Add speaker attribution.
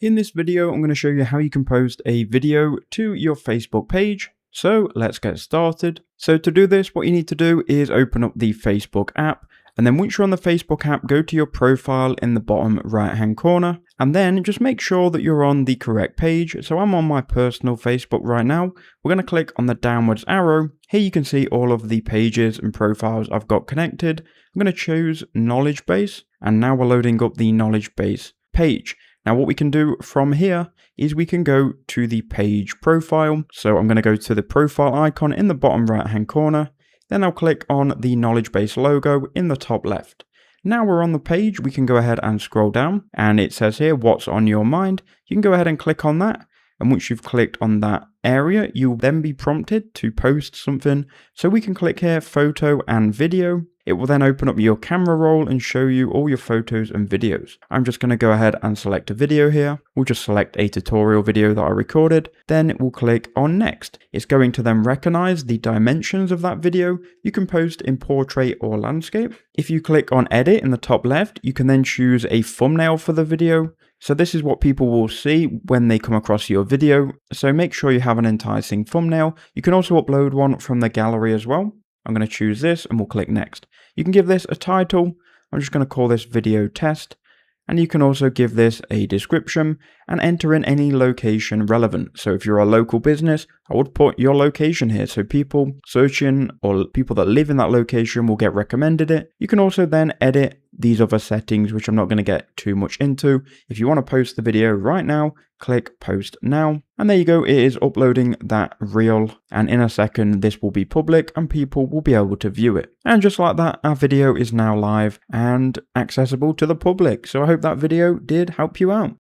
Speaker 1: In this video, I'm going to show you how you can post a video to your Facebook page. So let's get started. So to do this, what you need to do is open up the Facebook app. And then once you're on the Facebook app, go to your profile in the bottom right-hand corner. And then just make sure that you're on the correct page. So I'm on my personal Facebook right now. We're going to click on the downwards arrow. Here you can see all of the pages and profiles I've got connected. I'm going to choose KnowledgeBase. And now we're loading up the KnowledgeBase page. Now what we can do from here is we can go to the page profile. So I'm going to go to the profile icon in the bottom right hand corner. Then I'll click on the KnowledgeBase logo in the top left. Now we're on the page, we can go ahead and scroll down and it says here, what's on your mind? You can go ahead and click on that. And once you've clicked on that area, you'll then be prompted to post something. So we can click here, photo and video. It will then open up your camera roll and show you all your photos and videos. I'm just going to go ahead and select a video here. We'll just select a tutorial video that I recorded. Then we'll click on next. It's going to then recognize the dimensions of that video. You can post in portrait or landscape. If you click on edit in the top left, you can then choose a thumbnail for the video. So this is what people will see when they come across your video. So make sure you have an enticing thumbnail. You can also upload one from the gallery as well. I'm going to choose this and we'll click next. You can give this a title. I'm just going to call this video test. And you can also give this a description and enter in any location relevant. So if you're a local business, I would put your location here. So people searching or people that live in that location will get recommended it. You can also then edit these other settings, which I'm not going to get too much into. If you want to post the video right now, click post now. And there you go. It is uploading that reel. And in a second, this will be public and people will be able to view it. And just like that, our video is now live and accessible to the public. So I hope that video did help you out.